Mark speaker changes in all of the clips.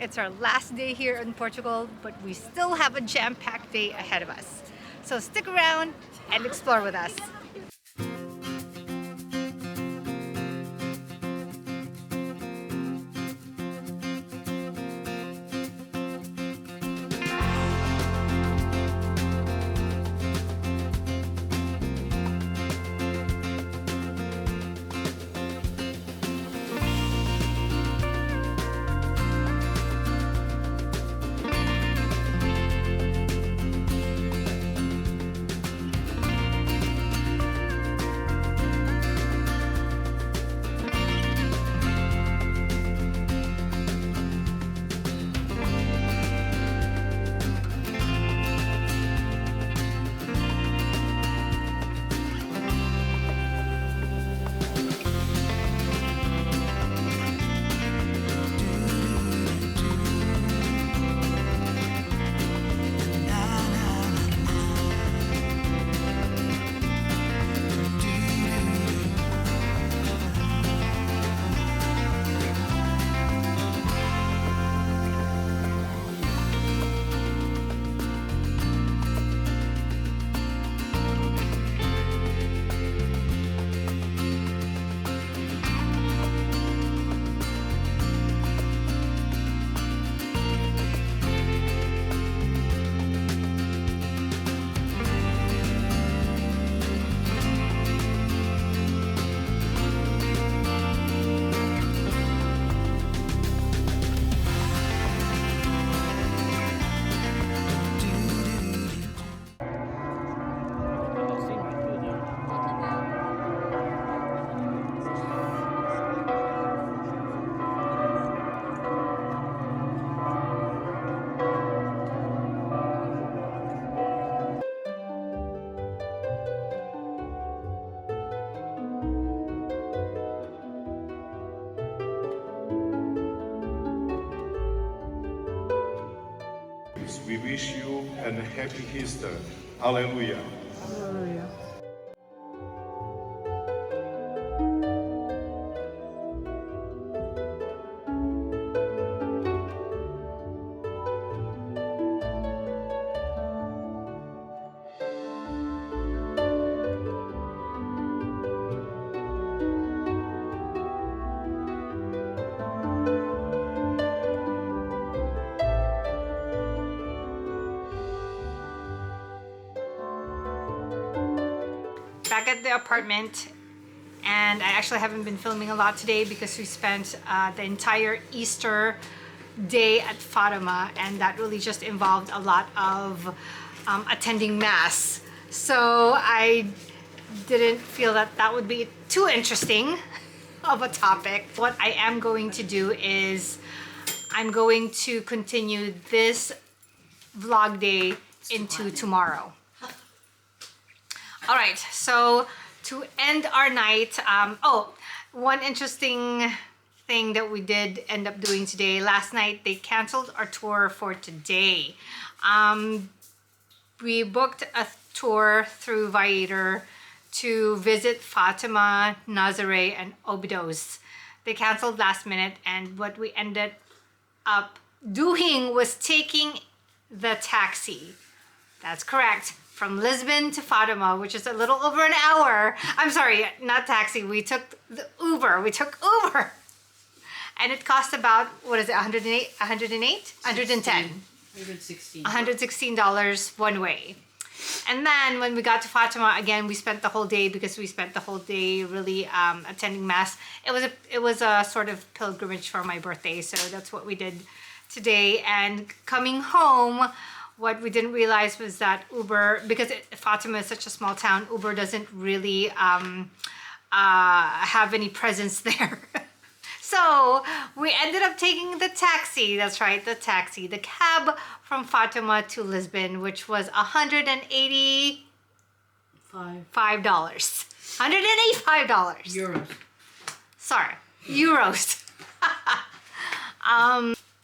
Speaker 1: It's our last day here in Portugal, but we still have a jam-packed day ahead of us. So stick around and explore with us.
Speaker 2: We wish you a happy Easter. Hallelujah.
Speaker 1: Hallelujah. Back at the apartment, and I actually haven't been filming a lot today because we spent the entire Easter day at Fatima, and that really just involved a lot of attending Mass. So I didn't feel that that would be too interesting of a topic. What I am going to do is I'm going to continue this vlog day into tomorrow. All right, so to end our night, one interesting thing that we did end up doing today. Last night, they canceled our tour for today. We booked a tour through Viator to visit Fatima, Nazaré, and Óbidos. They canceled last minute, and what we ended up doing was taking the taxi. That's correct. From Lisbon to Fatima, which is a little over an hour. I'm sorry, not taxi. We took the Uber. We took Uber. And it cost about, what is it, 108, 108? 110.
Speaker 3: 116.
Speaker 1: $116 one way. And then when we got to Fatima, again, we spent the whole day because we spent the whole day really attending Mass. It was a sort of pilgrimage for my birthday, so that's what we did today. And coming home, what we didn't realize was that Uber, because Fatima is such a small town, Uber doesn't really have any presence there. So we ended up taking the taxi. That's right, the taxi, the cab from Fatima to Lisbon, which was $185. $185.
Speaker 3: Euros.
Speaker 1: Sorry, euros.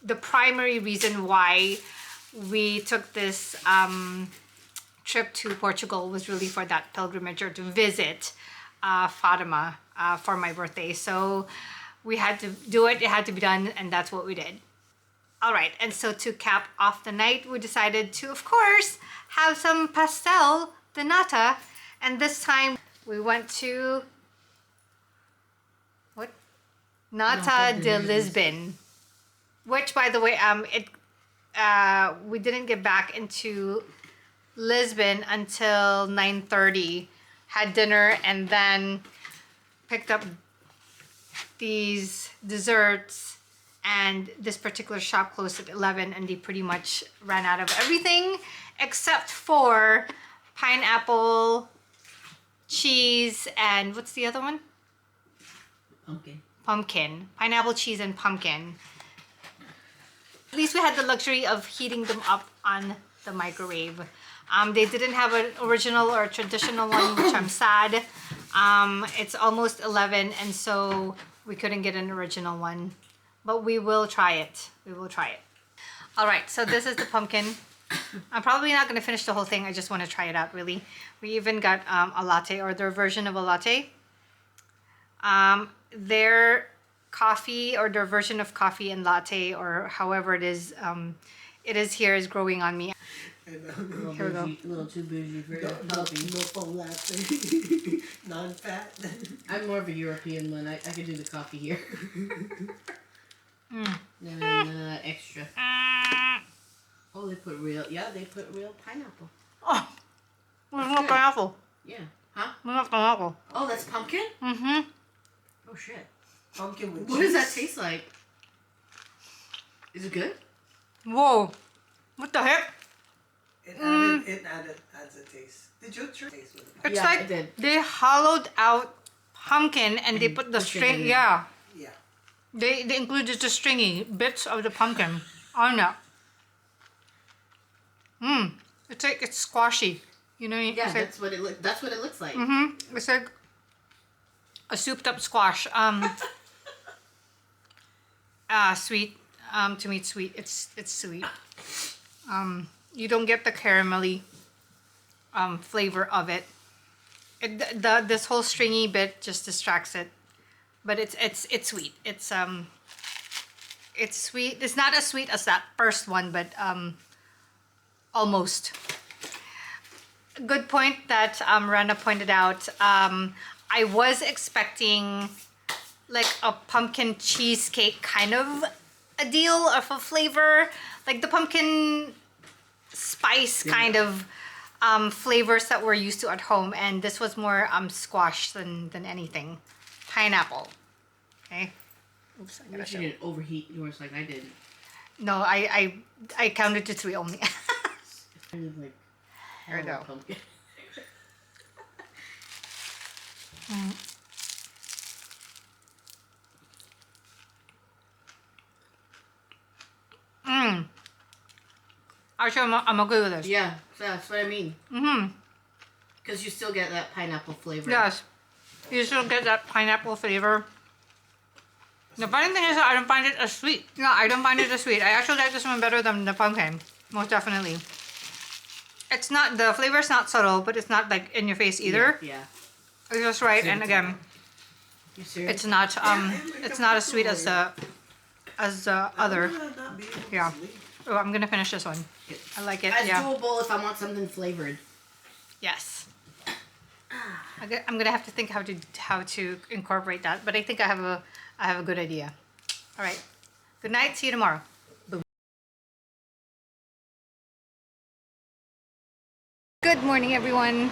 Speaker 1: The primary reason why we took this trip to Portugal was really for that pilgrimage, or to visit Fatima for my birthday. So we had to do it. It had to be done, and that's what we did. All right, and so to cap off the night, we decided to, of course, have some pastel de nata. And this time we went to, what? Nata de Lisbon. Which, by the way, we didn't get back into Lisbon until 9:30. Had dinner and then picked up these desserts, and this particular shop closed at 11 and they pretty much ran out of everything except for pineapple, cheese, and what's the other one? Pumpkin. Pineapple, cheese, and pumpkin. At least we had the luxury of heating them up on the microwave. They didn't have an original or a traditional one, which I'm sad. It's almost 11 and so we couldn't get an original one. But we will try it. We will try it. All right, so this is the pumpkin. I'm probably not going to finish the whole thing. I just want to try it out, really. We even got a latte, or their version of a latte. Their coffee, or their version of coffee and latte, or however it is here, is growing on me. Here we go.
Speaker 3: A little too bougie for healthy.
Speaker 4: No foam latte. Non-fat.
Speaker 3: I'm more of a European one. I could do the coffee here. And extra. Oh, they put real pineapple.
Speaker 1: Oh, there's no pineapple.
Speaker 3: Yeah. Huh?
Speaker 1: There's no pineapple.
Speaker 3: Oh, that's pumpkin?
Speaker 1: Mm-hmm.
Speaker 3: Oh, shit.
Speaker 4: Pumpkin with
Speaker 3: What does that taste like? Is it good?
Speaker 1: Whoa. What the heck?
Speaker 4: It adds a taste. Did you try taste with the pumpkin?
Speaker 1: It's
Speaker 3: Yeah, I
Speaker 1: like
Speaker 3: did.
Speaker 1: they hollowed out pumpkin and they put the string. Yeah.
Speaker 4: Yeah.
Speaker 1: They included the stringy bits of the pumpkin on it. It's like it's squashy. You know.
Speaker 3: Yeah,
Speaker 1: it's like,
Speaker 3: that's what it looks like.
Speaker 1: It's like a souped up squash. Sweet. To me, it's sweet. It's sweet. You don't get the caramelly flavor of it. This whole stringy bit just distracts it. But it's sweet. It's sweet. It's not as sweet as that first one, but almost. Good point that Rana pointed out. I was expecting like a pumpkin cheesecake kind of a deal of a flavor, like the pumpkin spice kind of flavors that we're used to at home, and this was more squash than anything. Pineapple. Okay. Oops, I
Speaker 3: You
Speaker 1: gotta show.
Speaker 3: didn't overheat yours like I did.
Speaker 1: No, I counted to 3 only.
Speaker 3: I did like
Speaker 1: Here we go.
Speaker 3: pumpkin. Actually, I'm okay with this. Yeah, that's what I mean.
Speaker 1: Mm-hmm.
Speaker 3: Because you still get that pineapple flavor.
Speaker 1: Yes. You still get that pineapple flavor. The funny thing is that I don't find it as sweet. No, I don't find it as sweet. I actually like this one better than the pumpkin. Most definitely. It's not, the flavor's not subtle, but it's not like in your face either.
Speaker 3: Yeah.
Speaker 1: It's just right, and again,
Speaker 3: You serious?
Speaker 1: it's not as sweet as the other. Yeah. Oh, I'm gonna finish this one. I like it.
Speaker 3: It's
Speaker 1: Yeah.
Speaker 3: doable if I want something flavored.
Speaker 1: Yes. I'm gonna have to think how to incorporate that, but I think I have a good idea. All right. Good night. See you tomorrow. Boom. Good morning, everyone.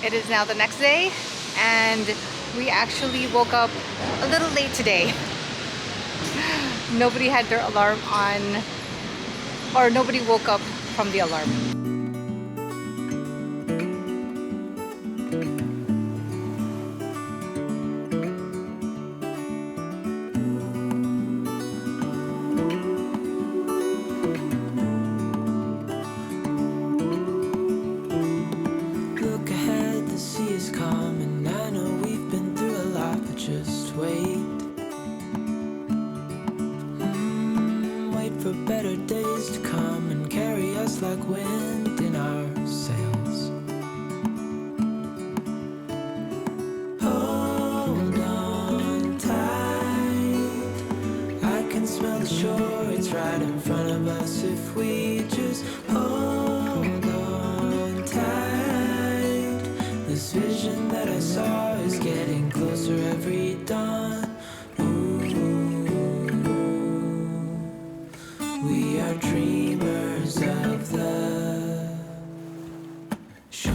Speaker 1: It is now the next day, and we actually woke up a little late today. Nobody had their alarm on, or nobody woke up from the alarm.
Speaker 5: Look ahead, the sea is calm, and I know we've been through a lot, but just wait. Wait for better days to come and carry us like wind in our sails. Hold on tight, I can smell smell the shore, it's right in front of us if we just hold on tight. This vision that I saw is getting closer every dawn. We are dreamers of the shore.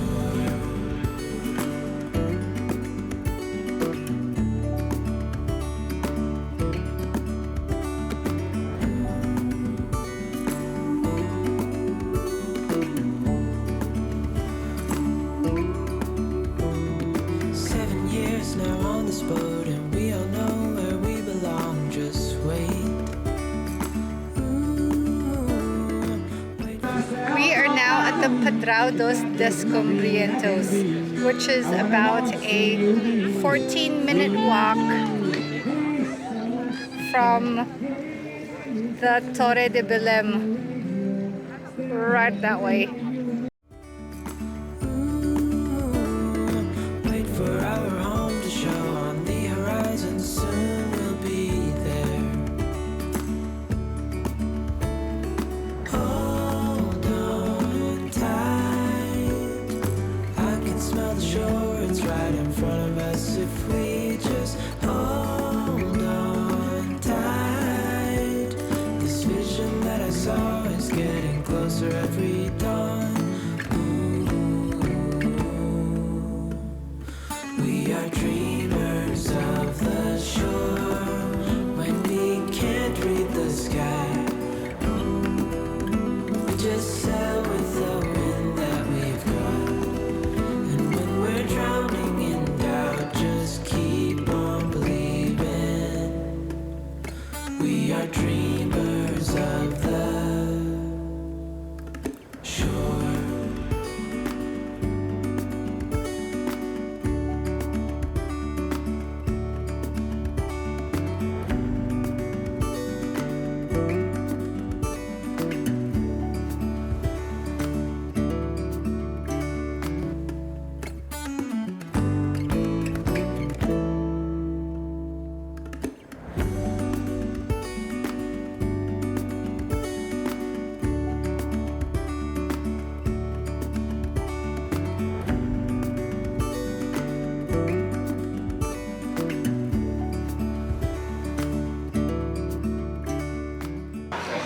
Speaker 5: 7 years now on this boat, and we all know where we belong. Just wait.
Speaker 1: We are now at the Pedraudos Descombrientos, which is about a 14-minute walk from the Torre de Belém, right that way.
Speaker 5: Wait for our home to show on the horizon. Soon we'll be there. Hold on tight. I can smell the shore. It's right in front of us if we just hold on tight. This vision that I saw is getting closer every dawn. We are dreamers of the shore when we can't read the sky. We just sail with the wind that we've got. And when we're drowning in doubt, just keep on believing. We are dreamers of the shore.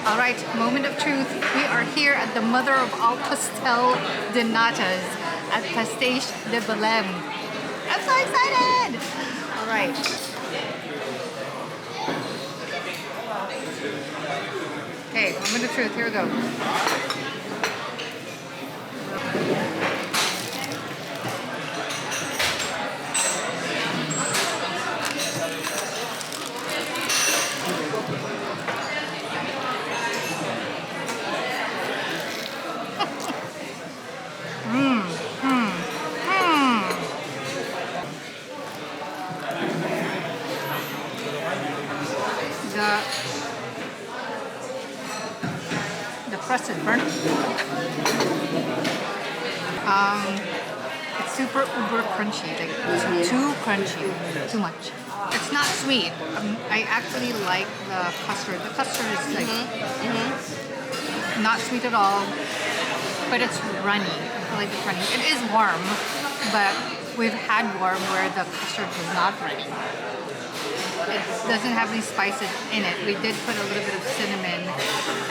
Speaker 1: All right, moment of truth. We are here at the mother of all pastel de natas at Pastéis de Belém. I'm so excited! All right. Okay, moment of truth. Here we go. The crust is burnt. It's super uber crunchy, like too crunchy, too much. It's not sweet. I actually like the custard. The custard is like not sweet at all, but it's runny. I feel like it's runny. It is warm, but we've had warm where the custard was not runny. It doesn't have any spices in it. We did put a little bit of cinnamon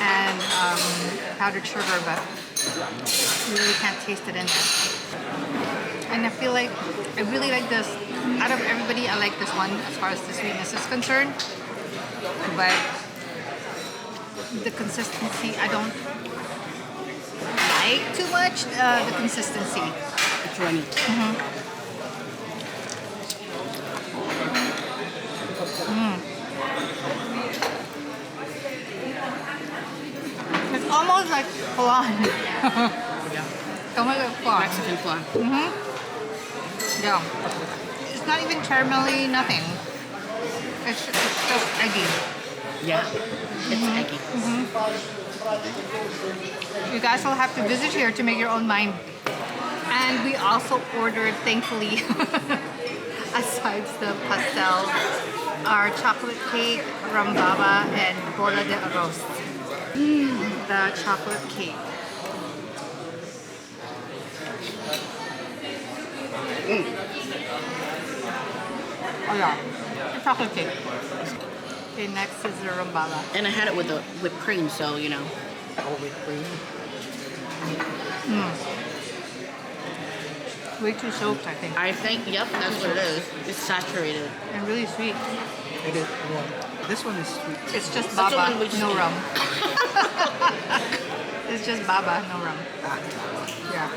Speaker 1: and powdered sugar, but you really can't taste it in there. And I feel like I really like this. Out of everybody, I like this one as far as the sweetness is concerned. But the consistency, I don't like too much. The consistency.
Speaker 6: It's runny.
Speaker 1: It's almost like flan.
Speaker 6: Yeah.
Speaker 1: Almost like flan.
Speaker 6: Mexican flan.
Speaker 1: Yeah. It's not even caramelly, nothing. It's just eggy.
Speaker 6: Yeah. It's eggy.
Speaker 1: You guys will have to visit here to make your own mind. And we also ordered, thankfully, aside the pastel, are chocolate cake, rum baba, and bola de arroz. The chocolate cake. Oh yeah, the chocolate cake. Okay, next is the rum baba.
Speaker 6: And I had it with the whipped cream, so you know. Oh, whipped cream.
Speaker 1: Way too soaked, I think.
Speaker 6: I think, yep, that's what it is. It's saturated.
Speaker 1: And really sweet.
Speaker 3: It is. This one is sweet.
Speaker 1: It's just
Speaker 6: That's the
Speaker 1: baba,
Speaker 6: one we just
Speaker 1: no
Speaker 6: ate.
Speaker 1: rum. It's just baba, no rum. Yeah.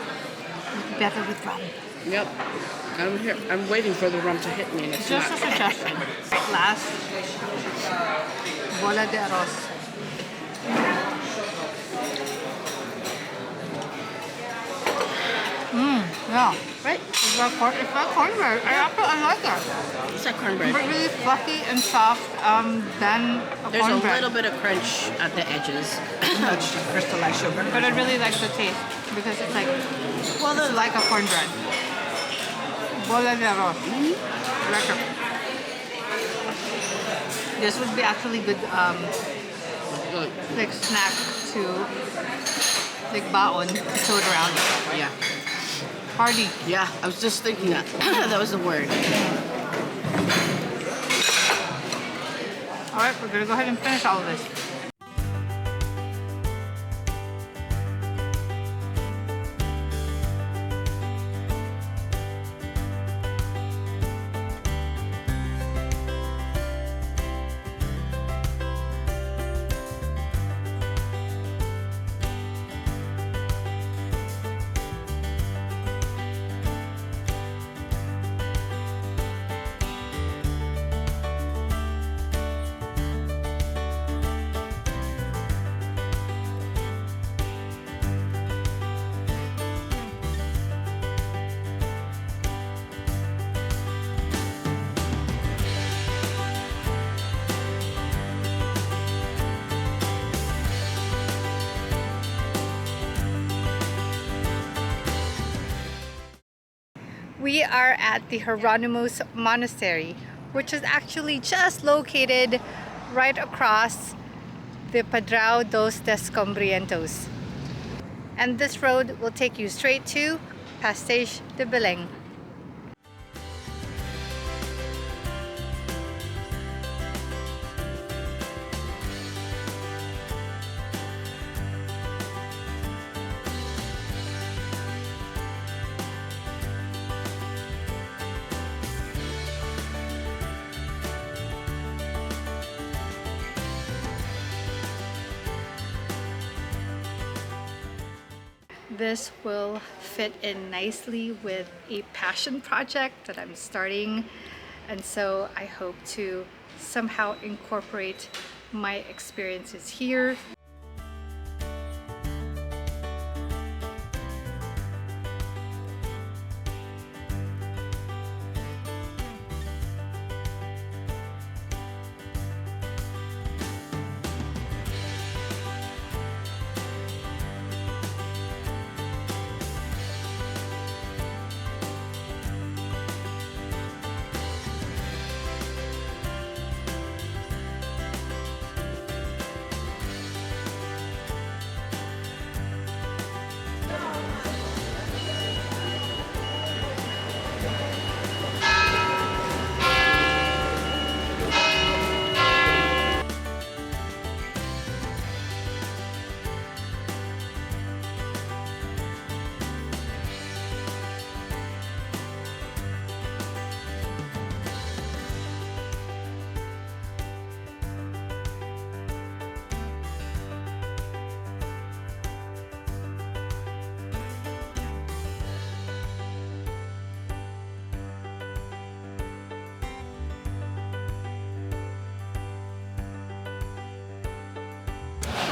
Speaker 1: Better with rum.
Speaker 6: Yep. I'm waiting for the rum to hit me, and it's
Speaker 1: Just a
Speaker 6: not.
Speaker 1: suggestion. Right, last, bola de arroz. Yeah.
Speaker 6: Right?
Speaker 1: It's not cornbread. I like that.
Speaker 6: It's like cornbread.
Speaker 1: But really fluffy and soft than a
Speaker 6: There's a
Speaker 1: cornbread.
Speaker 6: little bit of crunch at the edges.
Speaker 3: Much crystallized sugar.
Speaker 1: But I really like the taste because it's like, well, it's like a cornbread. Bola de arroz. Lekker. This would be actually good,
Speaker 6: Good.
Speaker 1: like snack to, like baon, to throw it around.
Speaker 6: Yeah.
Speaker 1: Party.
Speaker 6: Yeah, I was just thinking that. That was the word.
Speaker 1: All right, we're gonna go ahead and finish all of this. We are at the Hieronymus Monastery, which is actually just located right across the Padrao dos Descobrientos. And this road will take you straight to Pastéis de Belém. This will fit in nicely with a passion project that I'm starting, and so I hope to somehow incorporate my experiences here.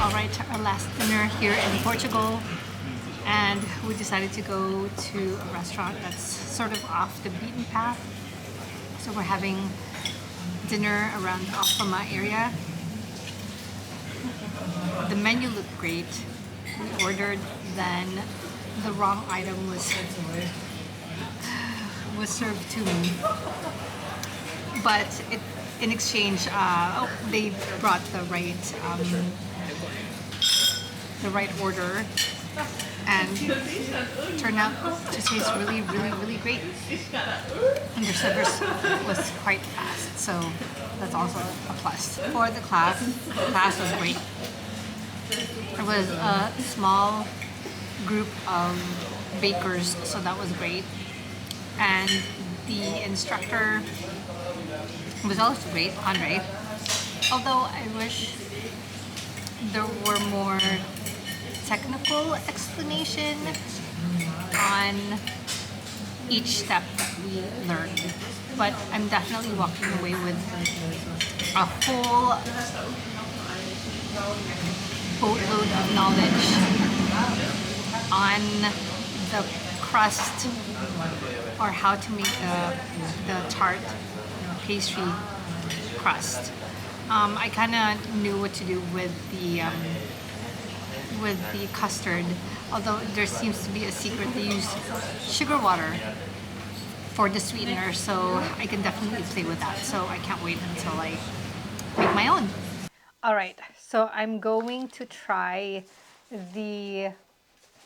Speaker 1: All right, our last dinner here in Portugal, and we decided to go to a restaurant that's sort of off the beaten path. So we're having dinner around the Fátima area. The menu looked great. We ordered, then the wrong item was served to me. But in exchange, they brought the right order, and turned out to taste really, really, really great. And their service was quite fast, so that's also a plus. For the class was great. It was a small group of bakers, so that was great. And the instructor was also great, Andre. Although I wish there were more technical explanation on each step that we learned. But I'm definitely walking away with a whole boatload of knowledge on the crust or how to make the tart pastry crust. I kind of knew what to do with the custard, although there seems to be a secret. They use sugar water for the sweetener, so I can definitely play with that. So I can't wait until I make my own. All right, so I'm going to try the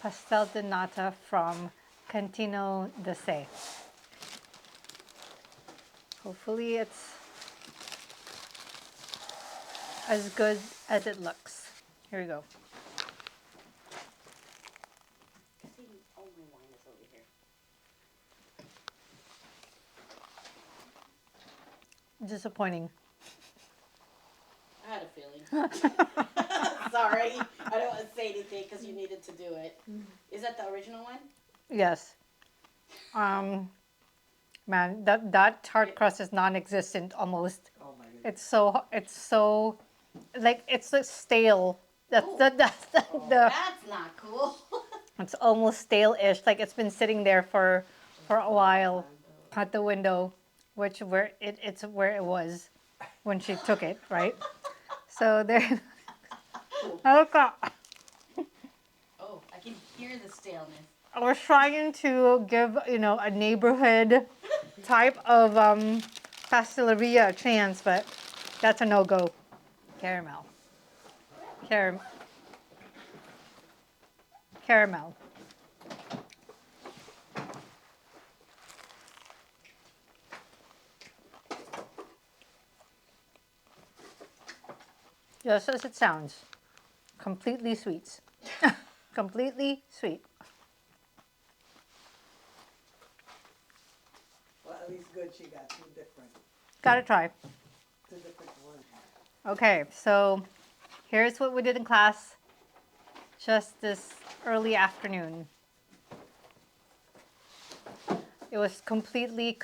Speaker 1: pastel de nata from Cantino de Se. Hopefully it's as good as it looks. Here we go. Disappointing.
Speaker 7: I had a feeling. Sorry, I don't want to say anything because you needed to do it. Is that the original one?
Speaker 1: Yes. Man, that tart crust is non-existent almost.
Speaker 4: Oh my goodness.
Speaker 1: It's so like it's like stale. That's the
Speaker 7: That's not cool.
Speaker 1: it's almost stale-ish. Like it's been sitting there for a while at the window, it's where it was when she took it, right? So there. Okay.
Speaker 7: Oh, I can hear the staleness.
Speaker 1: I was trying to give, a neighborhood type of pasteleria a chance, but that's a no-go. Caramel. Caramel. Just as it sounds. Completely sweet. Completely sweet.
Speaker 4: Well, at least good she got two different
Speaker 1: Gotta try.
Speaker 4: ones.
Speaker 1: Okay, so here's what we did in class just this early afternoon. It was completely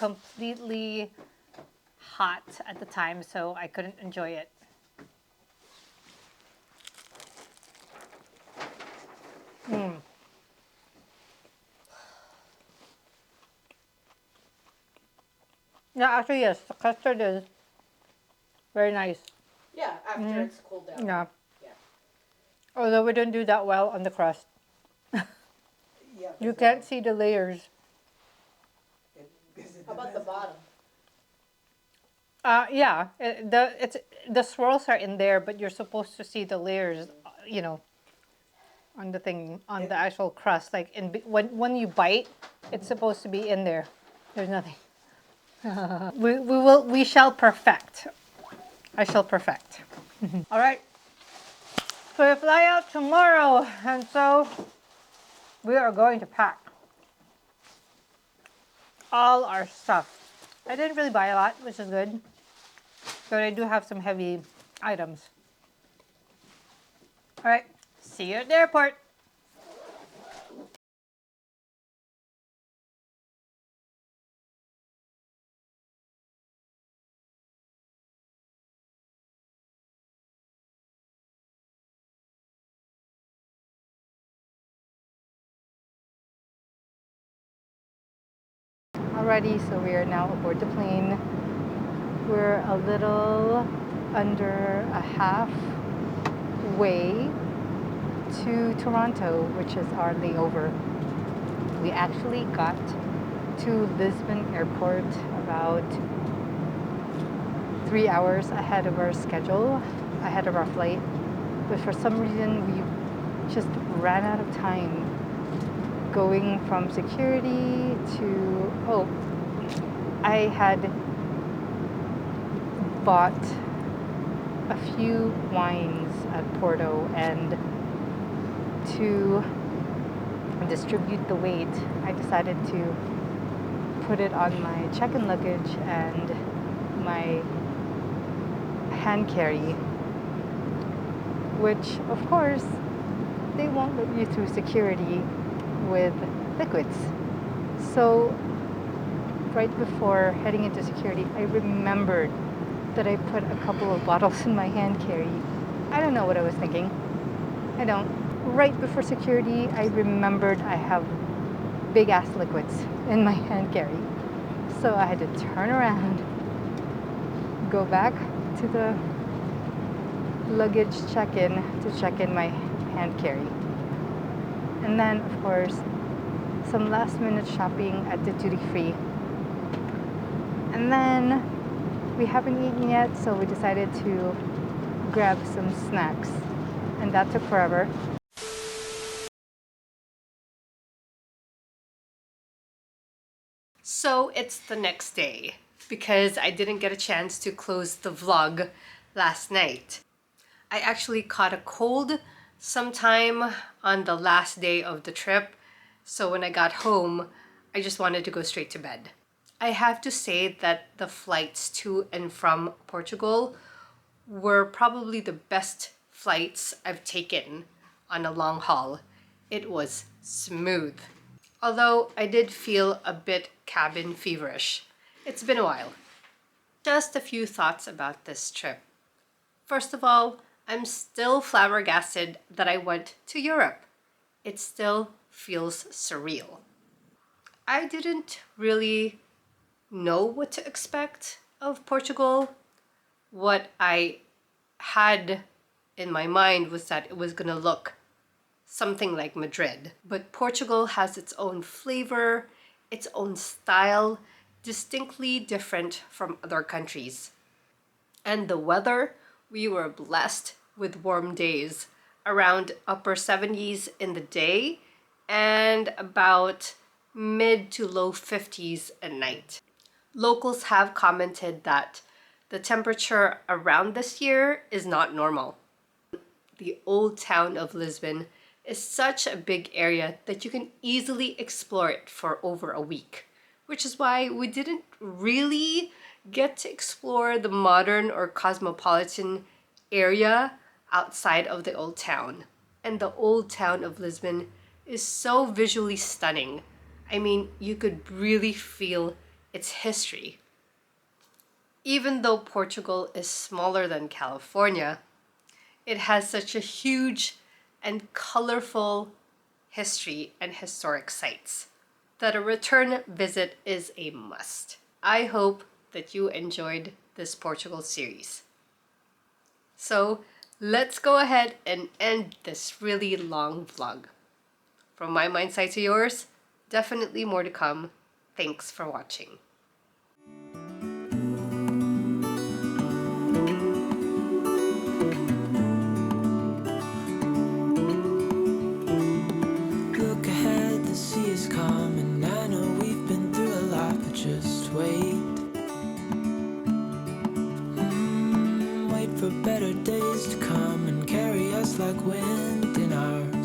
Speaker 1: hot at the time, so I couldn't enjoy it. Yeah, actually, yes, the custard is very nice.
Speaker 7: Yeah, after it's cooled down.
Speaker 1: Yeah.
Speaker 7: Yeah.
Speaker 1: Although we didn't do that well on the crust.
Speaker 4: Yeah.
Speaker 1: You can't see the layers.
Speaker 7: How about the bottom?
Speaker 1: Yeah, the swirls are in there, but you're supposed to see the layers, on the thing, on the actual crust. Like when you bite, it's supposed to be in there. There's nothing. We shall perfect. I shall perfect. All right. So we fly out tomorrow, and so we are going to pack all our stuff. I didn't really buy a lot, which is good, but I do have some heavy items. All right. See you at the airport. Alrighty, so we are now aboard the plane. We're a little under a halfway to Toronto, which is our layover. We actually got to Lisbon Airport about 3 hours ahead of our schedule, ahead of our flight. But for some reason, we just ran out of time going from security to, I had bought a few wines at Porto, and to distribute the weight, I decided to put it on my check-in luggage and my hand carry, which of course they won't let you through security with liquids. So right before heading into security, I remembered that I put a couple of bottles in my hand carry. I don't know what I was thinking. I don't. Right before security, I remembered I have big ass liquids in my hand carry. So I had to turn around, go back to the luggage check-in to check in my hand carry. And then, of course, some last minute shopping at the duty free. And then we haven't eaten yet, so we decided to grab some snacks. And that took forever. So it's the next day, because I didn't get a chance to close the vlog last night. I actually caught a cold sometime on the last day of the trip, so when I got home, I just wanted to go straight to bed. I have to say that the flights to and from Portugal were probably the best flights I've taken on a long haul. It was smooth. Although I did feel a bit cabin feverish. It's been a while. Just a few thoughts about this trip. First of all, I'm still flabbergasted that I went to Europe. It still feels surreal. I didn't really know what to expect of Portugal. What I had in my mind was that it was gonna look something like Madrid. But Portugal has its own flavor, its own style, distinctly different from other countries. And the weather, we were blessed with warm days, around upper 70s in the day and about mid to low 50s at night. Locals have commented that the temperature around this year is not normal. The old town of Lisbon is such a big area that you can easily explore it for over a week, which is why we didn't really get to explore the modern or cosmopolitan area outside of the old town. And the old town of Lisbon is so visually stunning. I mean, you could really feel its history. Even though Portugal is smaller than California, it has such a huge and colorful history and historic sites that a return visit is a must. I hope that you enjoyed this Portugal series. So let's go ahead and end this really long vlog. From my mind side to yours, definitely more to come. Thanks for watching.
Speaker 5: Look ahead, the sea is calm, and I know we've been through a lot, but just wait. Wait for better days to come and carry us like wind in our